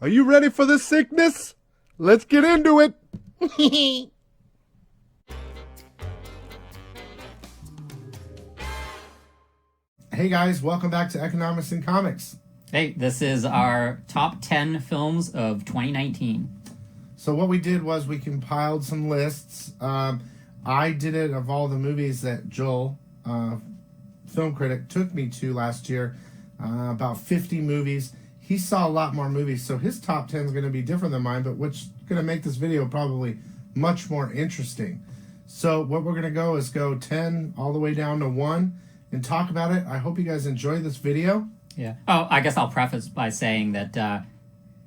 Are you ready for this sickness? Let's get into it. Hey guys, welcome back to Economics and Comics. Hey, this is our top 10 films of 2019. So what we did was we compiled some lists. I did it of all the movies that Joel, film critic, took me to last year. About 50 movies. He saw a lot more movies, so his top 10 is going to be different than mine, but which is going to make this video probably much more interesting. So what we're going to go is go 10 all the way down to 1 and talk about it. I hope you guys enjoy this video. Yeah. Oh, I guess I'll preface by saying that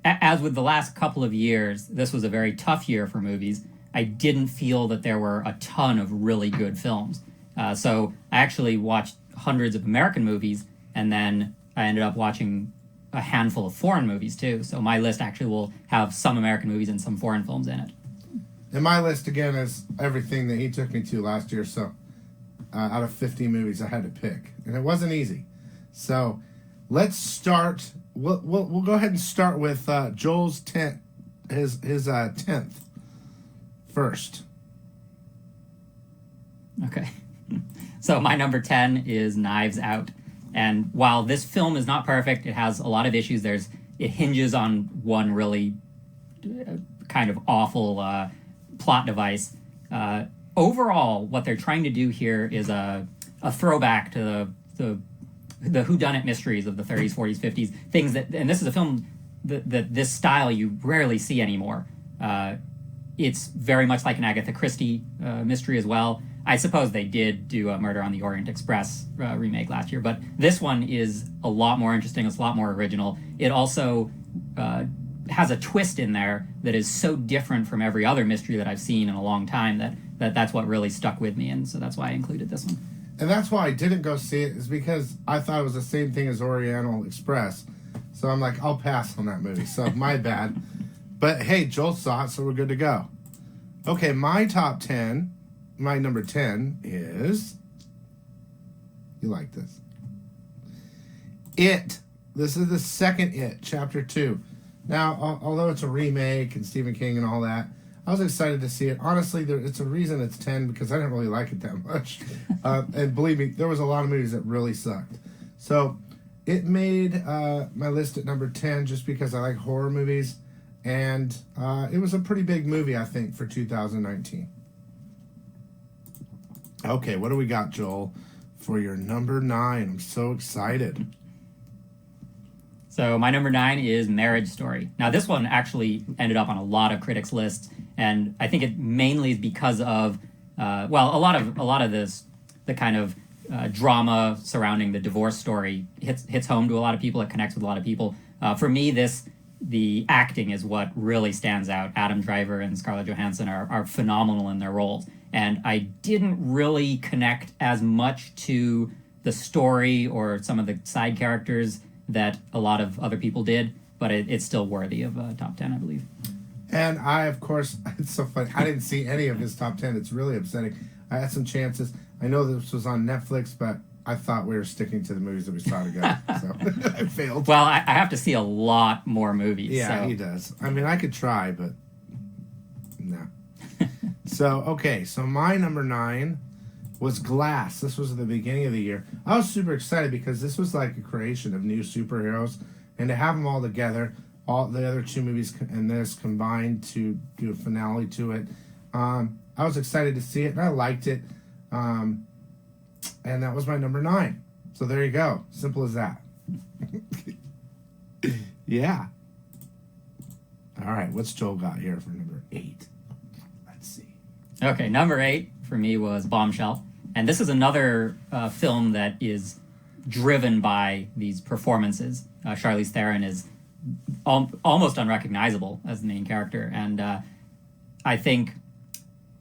as with the last couple of years, this was a very tough year for movies. I didn't feel that there were a ton of really good films. So I actually watched hundreds of American movies, and then I ended up watching a handful of foreign movies too. So my list actually will have some American movies and some foreign films in it. And my list, again, is everything that he took me to last year. So out of 50 movies, I had to pick. And it wasn't easy. So let's start. We'll go ahead and start with Joel's 10th, his 10th first. Okay. So my number 10 is Knives Out. And while this film is not perfect, it has a lot of issues. It hinges on one really kind of awful plot device. Overall, what they're trying to do here is a throwback to the whodunit mysteries of the 30s, 40s, 50s. Things that, and this is a film that this style you rarely see anymore. It's very much like an Agatha Christie mystery as well. I suppose they did do a Murder on the Orient Express remake last year, but this one is a lot more interesting. It's a lot more original. It also has a twist in there that is so different from every other mystery that I've seen in a long time that's what really stuck with me, and so that's why I included this one. And that's why I didn't go see it, is because I thought it was the same thing as Oriental Express. So I'm like, I'll pass on that movie. So my bad. But hey, Joel saw it, so we're good to go. Okay, my top 10... My number 10 is... You like this. It. This is the second It, Chapter 2. Now, although it's a remake and Stephen King and all that, I was excited to see it. Honestly, it's a reason it's 10 because I didn't really like it that much. And believe me, there was a lot of movies that really sucked. So, it made my list at number 10 just because I like horror movies. And it was a pretty big movie, I think, for 2019. Okay, what do we got, Joel, for your number 9? I'm so excited. So my number 9 is Marriage Story. Now, this one actually ended up on a lot of critics' lists, and I think it mainly is because of, a lot of this, the kind of drama surrounding the divorce story hits home to a lot of people. It connects with a lot of people. For me, the acting is what really stands out. Adam Driver and Scarlett Johansson are phenomenal in their roles. And I didn't really connect as much to the story or some of the side characters that a lot of other people did, but it's still worthy of top 10, I believe. And I, of course, it's so funny. I didn't see any of his top 10. It's really upsetting. I had some chances. I know this was on Netflix, but I thought we were sticking to the movies that we saw together, so I failed. Well, I have to see a lot more movies. Yeah, so. He does. I mean, I could try, but no. So my number 9 was Glass. This was at the beginning of the year. I was super excited because this was like a creation of new superheroes, and to have them all together, all the other 2 movies and this combined to do a finale to it. I was excited to see it, and I liked it. And that was my number 9. So there you go. Simple as that. Yeah. All right. What's Joel got here for number 8? Let's see. Okay, number 8 for me was Bombshell. And this is another film that is driven by these performances. Charlize Theron is almost unrecognizable as the main character. And I think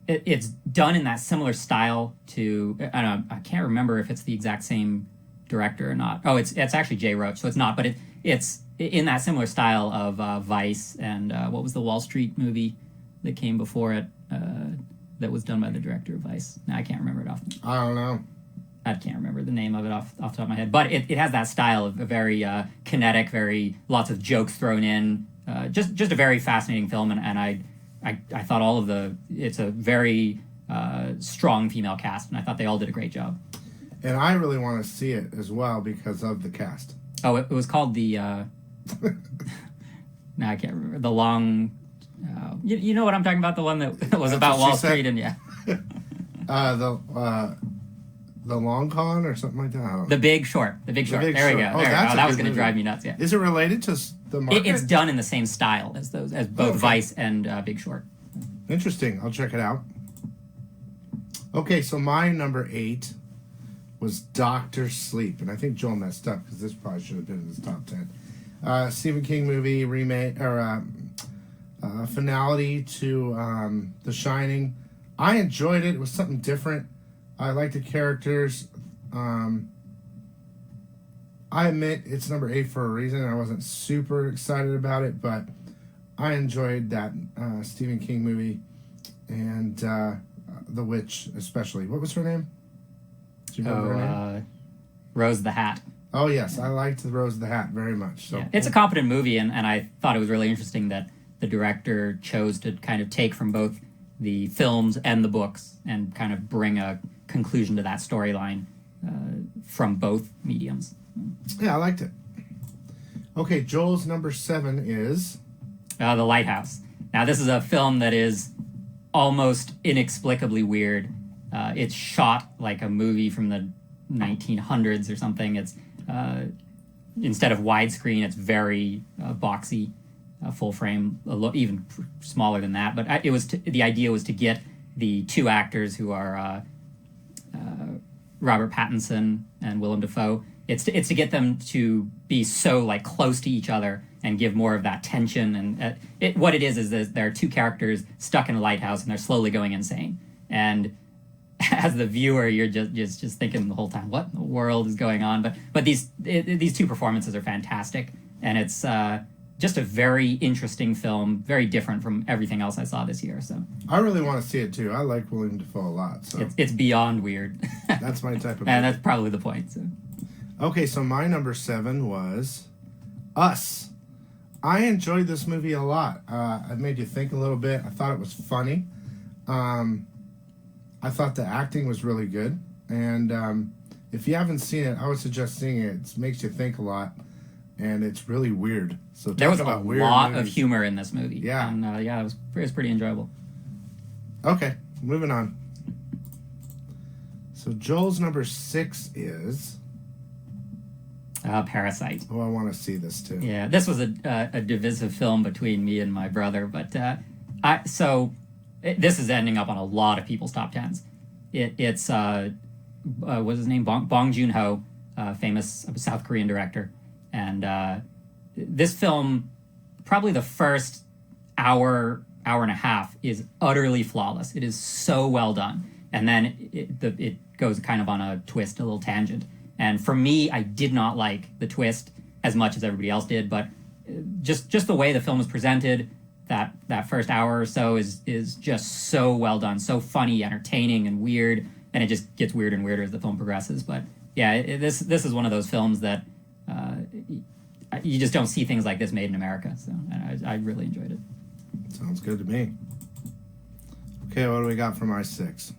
it's done in that similar style to, I can't remember if it's the exact same director or not. Oh, it's actually Jay Roach, so it's not, but it's in that similar style of Vice and what was the Wall Street movie that came before it that was done by the director of Vice. Now, I can't remember it off. I don't know. I can't remember the name of it off the top of my head, but it has that style of a very kinetic, very lots of jokes thrown in, just a very fascinating film, and I thought it's a very strong female cast, and I thought they all did a great job. And I really want to see it as well because of the cast. Oh, it was called the no, I can't remember, the long you know what I'm talking about, the one that was about Wall Street. And the Long Con or something like that. I don't know. The Big Short. There we go. That was going to drive me nuts. Yeah. Is it related to the market? It's done in the same style as both Vice and Big Short. Interesting. I'll check it out. Okay, so my number 8 was Doctor Sleep, and I think Joel messed up because this probably should have been in his top 10. Stephen King movie remake or finality to The Shining. I enjoyed it. It was something different. I liked the characters. I admit it's number 8 for a reason. I wasn't super excited about it, but I enjoyed that Stephen King movie and The Witch especially. What was her name? Do you remember her name? Rose the Hat. Oh, yes. I liked the Rose the Hat very much. So. Yeah. It's a competent movie, and I thought it was really interesting that the director chose to kind of take from both the films and the books and kind of bring a conclusion to that storyline from both mediums. Yeah, I liked it. Okay, Joel's number 7 is... The Lighthouse. Now, this is a film that is almost inexplicably weird. It's shot like a movie from the 1900s or something. It's instead of widescreen, it's very boxy, full frame, even smaller than that. But the idea was to get the two actors who are Robert Pattinson and Willem Dafoe. It's to get them to be so like close to each other and give more of that tension. And what it is there are two characters stuck in a lighthouse and they're slowly going insane. And as the viewer, you're just thinking the whole time, what in the world is going on? But these two performances are fantastic, and it's just a very interesting film, very different from everything else I saw this year. So I really want to see it too. I like William Dafoe a lot. So it's beyond weird. That's my type of movie. And that's probably the point. So. Okay, so my number 7 was Us. I enjoyed this movie a lot. It made you think a little bit. I thought it was funny. I thought the acting was really good. And if you haven't seen it, I would suggest seeing it. It makes you think a lot. And it's really weird. So there was a lot of humor in this movie. Yeah. And it was pretty enjoyable. Okay, moving on. So Joel's number 6 is... Parasite. Oh, I want to see this too. Yeah, this was a divisive film between me and my brother, but this is ending up on a lot of people's top 10s. It's what's his name? Bong JoonHo, famous South Korean director, and this film, probably the first hour and a half, is utterly flawless. It is so well done, and then it goes kind of on a twist, a little tangent. And for me, I did not like the twist as much as everybody else did, but just the way the film is presented, that first hour or so is just so well done, so funny, entertaining, and weird, and it just gets weirder and weirder as the film progresses. But yeah, this is one of those films that you just don't see things like this made in America. So I really enjoyed it. Sounds good to me. Okay, what do we got for my 6?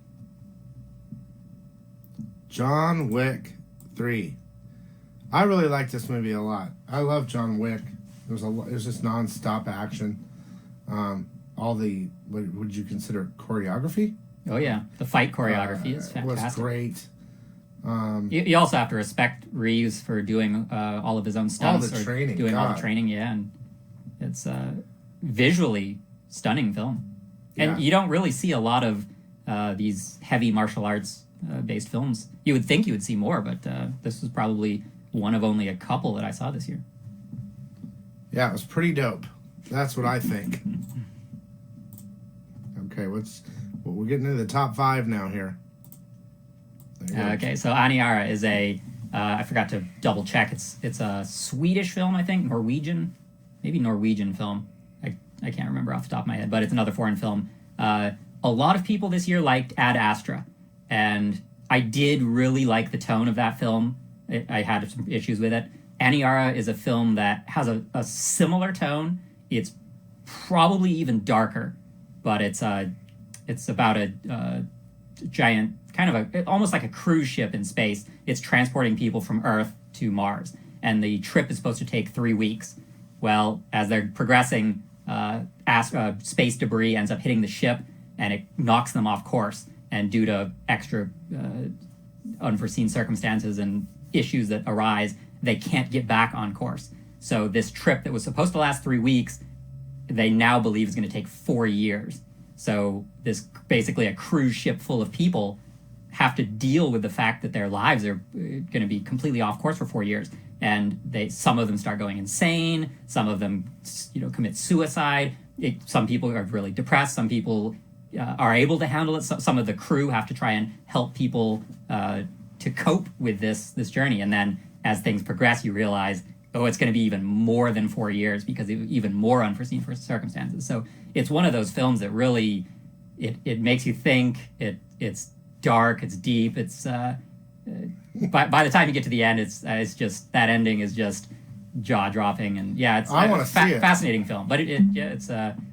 John Wick 3. I really like this movie a lot. I love John Wick. It was just non-stop action. All the, what would you consider choreography? Oh yeah, the fight choreography is fantastic. It was great. You also have to respect Reeves for doing all of his own stunts, all the training, all the training. Yeah, and it's a visually stunning film, and you don't really see a lot of these heavy martial arts based films. You would think you would see more, but this was probably one of only a couple that I saw this year. Yeah, it was pretty dope. That's what I think. Okay, we're getting into the top 5 now here. Okay, so Aniara is I forgot to double check. It's a Swedish film, I think, maybe Norwegian film. I can't remember off the top of my head, but it's another foreign film. A lot of people this year liked Ad Astra, and I did really like the tone of that film. I had some issues with it. Aniara is a film that has a similar tone. it's probably even darker, but it's about a giant, kind of almost like a cruise ship in space. It's transporting people from Earth to Mars, and the trip is supposed to take 3 weeks. Well, as they're progressing, space debris ends up hitting the ship, and it knocks them off course. And due to extra unforeseen circumstances and issues that arise, they can't get back on course. So this trip that was supposed to last 3 weeks, they now believe is going to take 4 years. So this basically a cruise ship full of people have to deal with the fact that their lives are going to be completely off course for 4 years. And some of them start going insane. Some of them, commit suicide. Some people are really depressed. Some people are able to handle it. Some of the crew have to try and help people to cope with this journey. And then as things progress, you realize, it's going to be even more than 4 years because of even more unforeseen circumstances. So it's one of those films that really, it makes you think. It's dark. It's deep. It's by the time you get to the end, it's just, that ending is just jaw dropping. And yeah, it's a fascinating film. But it's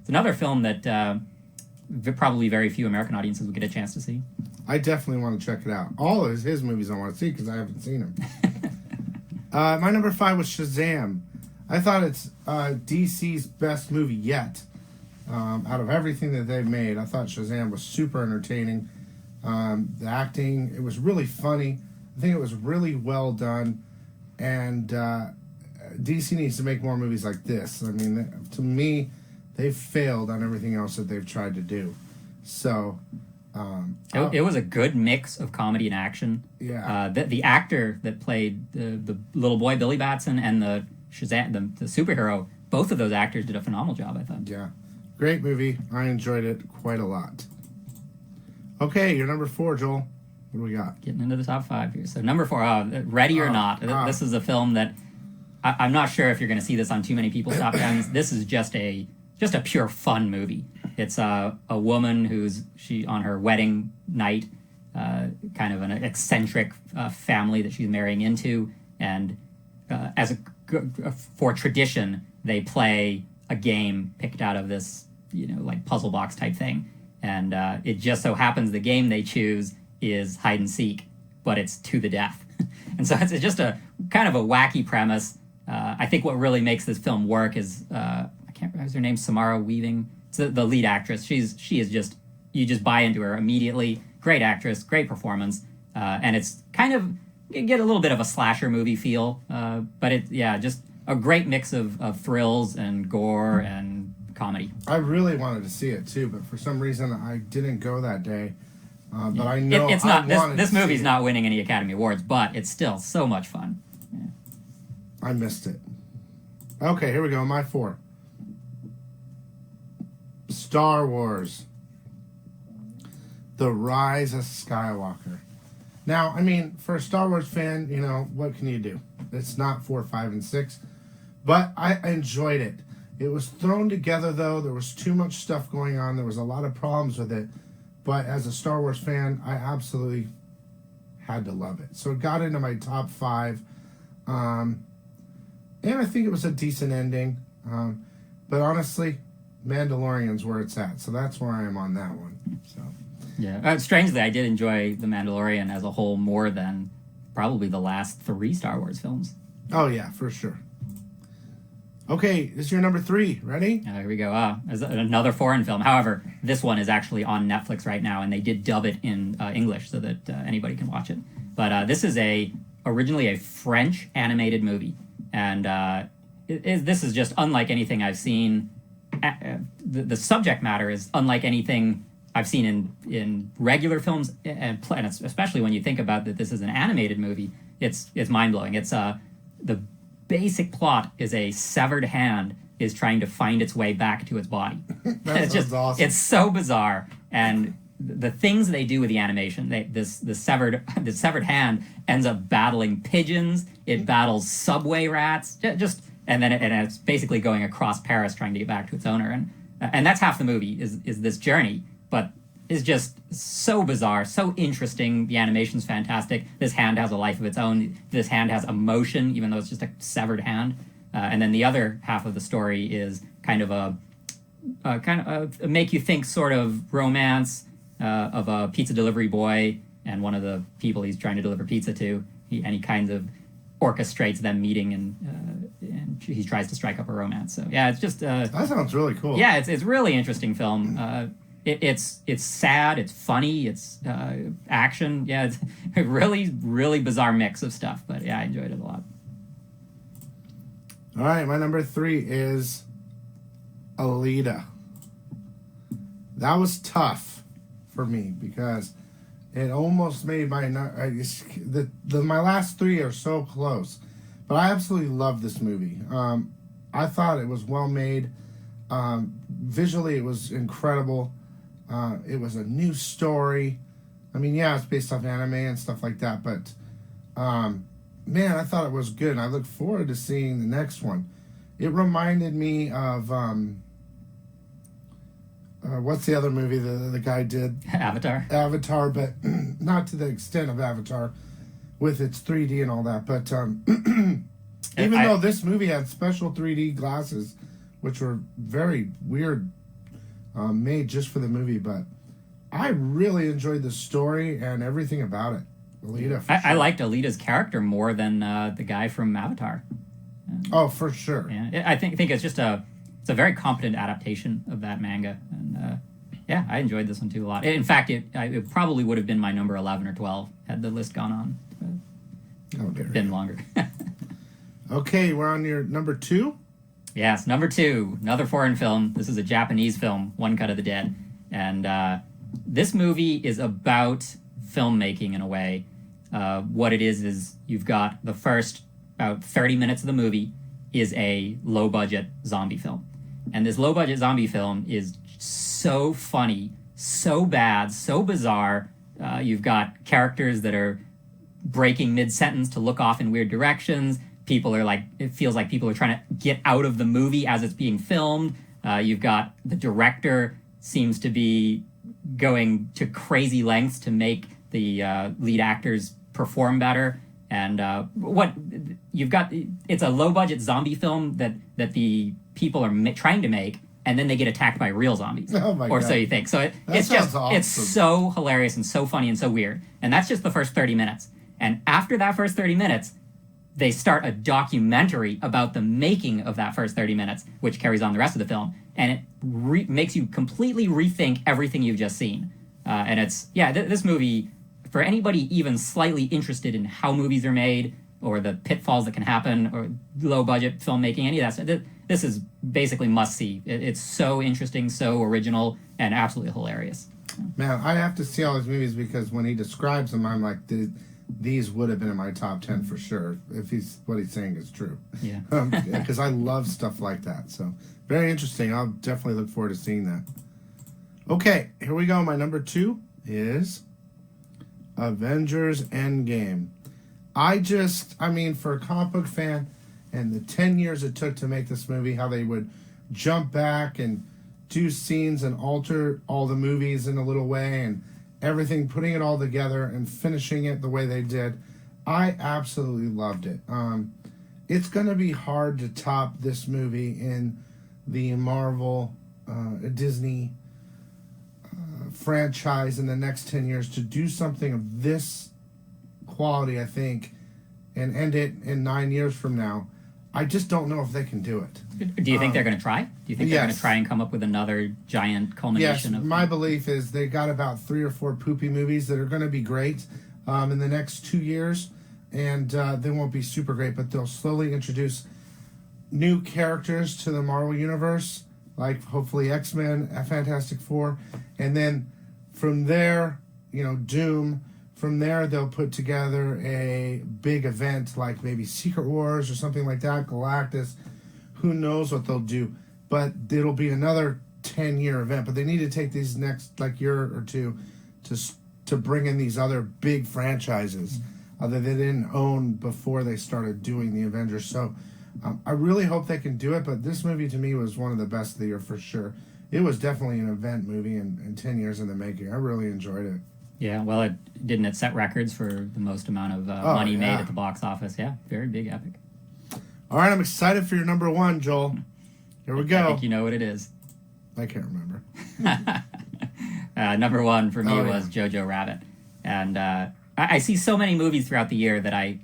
another film that probably very few American audiences will get a chance to see. I definitely want to check it out. All of his movies I want to see because I haven't seen them. My number 5 was Shazam. I thought it's DC's best movie yet. Out of everything that they've made, I thought Shazam was super entertaining. The acting, it was really funny. I think it was really well done. And DC needs to make more movies like this. I mean, to me, they've failed on everything else that they've tried to do. So it was a good mix of comedy and action. Yeah. The actor that played the little boy, Billy Batson, and the Shazam, the superhero, both of those actors did a phenomenal job, I thought. Yeah. Great movie. I enjoyed it quite a lot. Okay, your number 4, Joel. What do we got? Getting into the top 5 here. So number 4, Ready or Not. This is a film that I'm not sure if you're going to see this on too many people's top 10s. This is just a pure fun movie. It's a woman who's on her wedding night, kind of an eccentric family that she's marrying into, and for tradition, they play a game picked out of this, like puzzle box type thing, and it just so happens the game they choose is hide and seek, but it's to the death, and so it's just a kind of a wacky premise. I think what really makes this film work is I can't remember her name, Samara Weaving. It's the lead actress. She is just, you just buy into her immediately. Great actress, great performance, and it's kind of, you get a little bit of a slasher movie feel, but just a great mix of thrills and gore and comedy. I really wanted to see it too, but for some reason I didn't go that day. But I know it's not. This movie's not winning any Academy Awards, but it's still so much fun. Yeah. I missed it. Okay, here we go. My 4. Star Wars. The Rise of Skywalker. Now, I mean, for a Star Wars fan, what can you do? It's not 4, 5, and 6. But I enjoyed it. It was thrown together, though. There was too much stuff going on. There was a lot of problems with it. But as a Star Wars fan, I absolutely had to love it. So it got into my top 5. And I think it was a decent ending. But honestly, Mandalorian's where it's at. So that's where I am on that one. So yeah. Strangely, I did enjoy The Mandalorian as a whole more than probably the last 3 Star Wars films. Oh, yeah, for sure. Okay, this is your number 3. Ready? Here we go. There's another foreign film. However, this one is actually on Netflix right now, and they did dub it in English so that anybody can watch it. But this is originally a French animated movie, and this is just unlike anything I've seen. The subject matter is unlike anything I've seen in regular films, and especially when you think about that this is an animated movie, it's mind-blowing. It's the basic plot is a severed hand is trying to find its way back to its body. That's just awesome. It's so bizarre, and the things they do with the animation, the severed hand ends up battling pigeons. It battles subway rats, and then it's basically going across Paris trying to get back to its owner, and that's half the movie is this journey, but is just so bizarre, so interesting. The animation's fantastic. This hand has a life of its own. This hand has emotion, even though it's just a severed hand. And then the other half of the story is kind of a make you think sort of romance of a pizza delivery boy and one of the people he's trying to deliver pizza to. He kind of orchestrates them meeting, and he tries to strike up a romance. So yeah, it's just that sounds really cool. Yeah, it's really interesting film. It's sad, it's funny, it's action. Yeah, it's a really bizarre mix of stuff. But yeah, I enjoyed it a lot. All right, my number 3 is Alita. That was tough for me because it almost made my my last 3 are so close, but I absolutely loved this movie. I thought it was well made. Visually, it was incredible. It was a new story. I mean, yeah, it's based off anime and stuff like that, but man, I thought it was good, and I look forward to seeing the next one. It reminded me of what's the other movie the guy did? Avatar, but not to the extent of Avatar with its 3D and all that. But even though this movie had special 3D glasses, which were very weird, made just for the movie, but I really enjoyed the story and everything about it. Alita, I liked Alita's character more than the guy from Avatar. Oh, for sure. Yeah, I think it's just a very competent adaptation of that manga, and yeah, I enjoyed this one too a lot. In fact, it probably would have been my number 11 or 12 had the list gone on. Been longer. Okay, we're on your number 2. Yes, number 2, another foreign film. This is a Japanese film, One Cut of the Dead, and this movie is about filmmaking in a way. What it is you've got the first about 30 minutes of the movie is a low-budget zombie film. And this low-budget zombie film is so funny, so bad, so bizarre. You've got characters that are breaking mid-sentence to look off in weird directions. People are like, it feels like people are trying to get out of the movie as it's being filmed. You've got the director seems to be going to crazy lengths to make the lead actors perform better. And what you've got, it's a low-budget zombie film that the people are trying to make, and then they get attacked by real zombies. Oh my or God. so you think. So it's just awesome. It's so hilarious and so funny and so weird. And that's just the first 30 minutes. And after that first 30 minutes, they start a documentary about the making of that first 30 minutes, which carries on the rest of the film. And it makes you completely rethink everything you've just seen. And it's, yeah, this movie, for anybody even slightly interested in how movies are made or the pitfalls that can happen or low-budget filmmaking, any of that stuff, this is basically must-see. It's so interesting, so original, and absolutely hilarious. Man, I have to see all these movies because when he describes them, I'm like, these would have been in my top 10 for sure if what he's saying is true. Yeah. Because I love stuff like that. So very interesting. I'll definitely look forward to seeing that. Okay, here we go. My number 2 is Avengers Endgame. For a comic book fan and the 10 years it took to make this movie, how they would jump back and do scenes and alter all the movies in a little way and everything, putting it all together and finishing it the way they did, I absolutely loved it. It's going to be hard to top this movie in the Marvel, Disney franchise in the next 10 years to do something of this quality, I think, and end it in 9 years from now. I just don't know if they can do it. Do you think they're going to try? Do you think they're going to try and come up with another giant culmination? Yes, my belief is they got about 3 or 4 poopy movies that are going to be great in the next 2 years, and they won't be super great, but they'll slowly introduce new characters to the Marvel Universe, like hopefully X-Men, Fantastic Four, and then from there, Doom. From there, they'll put together a big event like maybe Secret Wars or something like that, Galactus. Who knows what they'll do. But it'll be another 10-year event. But they need to take these next year or two to bring in these other big franchises that they didn't own before they started doing the Avengers. So I really hope they can do it. But this movie, to me, was one of the best of the year for sure. It was definitely an event movie and 10 years in the making. I really enjoyed it. Yeah, well, it set records for the most amount of money made at the box office. Yeah, very big epic. All right, I'm excited for your number one, Joel. Here we go. I think you know what it is. I can't remember. Number one for me was Jojo Rabbit. And I see so many movies throughout the year that I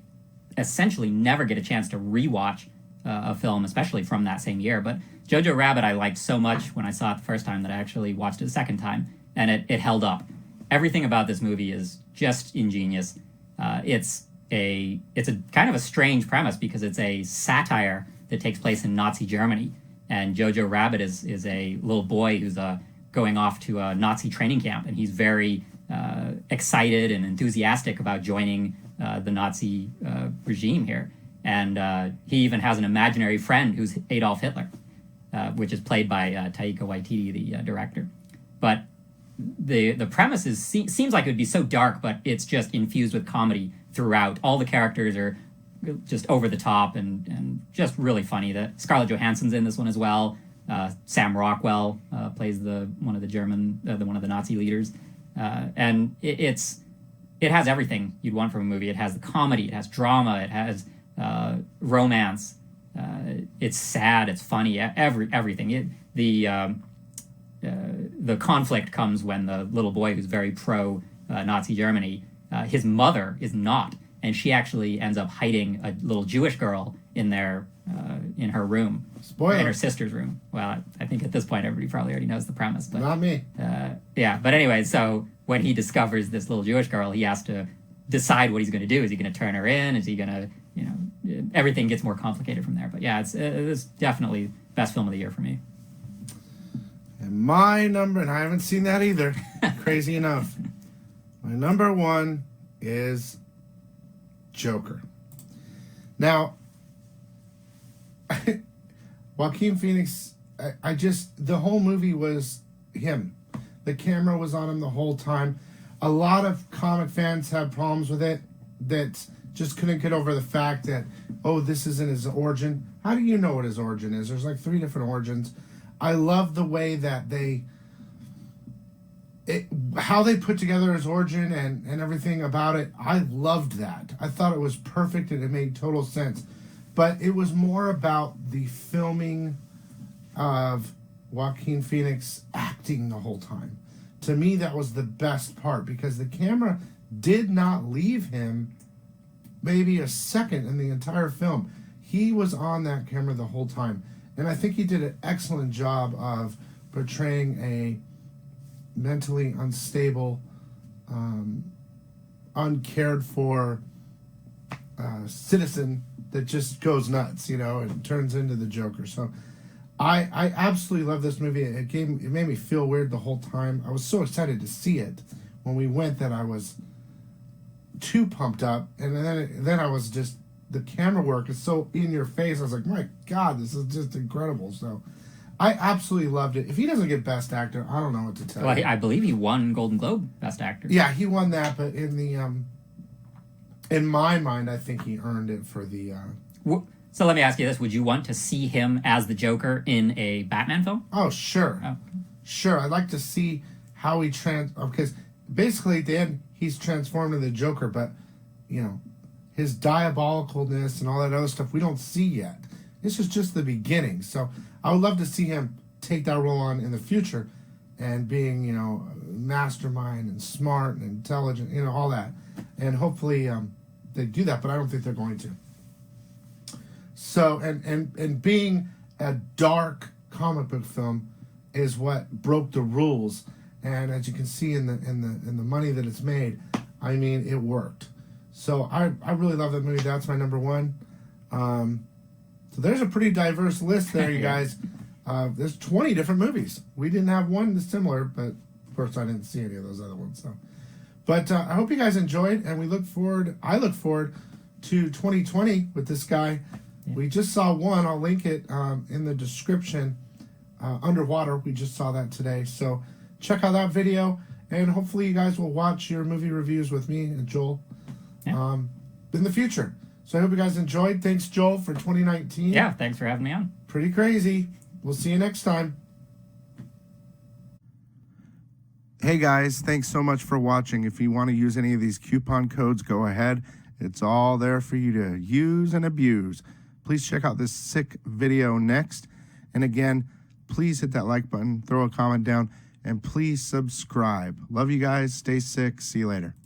essentially never get a chance to rewatch a film, especially from that same year. But Jojo Rabbit I liked so much when I saw it the first time that I actually watched it a second time, and it held up. Everything about this movie is just ingenious. It's a kind of a strange premise because it's a satire that takes place in Nazi Germany, and Jojo Rabbit is a little boy who's going off to a Nazi training camp, and he's very excited and enthusiastic about joining the Nazi regime here. And he even has an imaginary friend who's Adolf Hitler, which is played by Taika Waititi, the director. But the premise seems like it would be so dark, but it's just infused with comedy throughout. All the characters are just over the top and just really funny. That Scarlett Johansson's in this one as well. Sam Rockwell plays one of the Nazi leaders, and it has everything you'd want from a movie. It has the comedy, it has drama, it has romance. It's sad, it's funny, everything. The conflict comes when the little boy who's very pro Nazi Germany, his mother is not, and she actually ends up hiding a little Jewish girl in her room. Spoiler. In her sister's room. Well, I think at this point everybody probably already knows the premise. But, not me. Yeah, but anyway, so when he discovers this little Jewish girl, he has to decide what he's going to do. Is he going to turn her in? Is he going to, everything gets more complicated from there. But yeah, it's definitely best film of the year for me. And my number, and I haven't seen that either, crazy enough. My number one is Joker. Now, Joaquin Phoenix, the whole movie was him. The camera was on him the whole time. A lot of comic fans have problems with it that just couldn't get over the fact that, this isn't his origin. How do you know what his origin is? There's like 3 different origins. I love the way that how they put together his origin and everything about it. I loved that. I thought it was perfect and it made total sense. But it was more about the filming of Joaquin Phoenix acting the whole time. To me, that was the best part because the camera did not leave him maybe a second in the entire film. He was on that camera the whole time. And I think he did an excellent job of portraying a mentally unstable, uncared for citizen that just goes nuts, and turns into the Joker. So I absolutely love this movie. It made me feel weird the whole time. I was so excited to see it when we went that I was too pumped up. And then I was just, the camera work is so in your face. I was like, my God, this is just incredible. So I absolutely loved it. If he doesn't get Best Actor, I don't know what to tell you. I believe he won Golden Globe Best Actor. Yeah, he won that, but in my mind, I think he earned it for the... So let me ask you this. Would you want to see him as the Joker in a Batman film? Oh, sure. Oh. Sure. I'd like to see how he because basically at the end, he's transformed into the Joker, but, his diabolicalness and all that other stuff we don't see yet. This is just the beginning. So I would love to see him take that role on in the future and being, mastermind and smart and intelligent, all that. And hopefully they do that, but I don't think they're going to. So, and being a dark comic book film is what broke the rules. And as you can see in the money that it's made, I mean, it worked. So I really love that movie. That's my number one. So there's a pretty diverse list there, you guys. There's 20 different movies. We didn't have one that's similar, but of course I didn't see any of those other ones. So, but I hope you guys enjoyed, and I look forward to 2020 with this guy. Yeah. We just saw one. I'll link it in the description. Underwater. We just saw that today. So check out that video, and hopefully you guys will watch your movie reviews with me and Joel in the future. So I hope you guys enjoyed. Thanks, Joel, for 2019. Yeah, thanks for having me on. Pretty crazy. We'll see you next time. Hey, guys. Thanks so much for watching. If you want to use any of these coupon codes, go ahead. It's all there for you to use and abuse. Please check out this sick video next. And again, please hit that like button, throw a comment down, and please subscribe. Love you guys. Stay sick. See you later.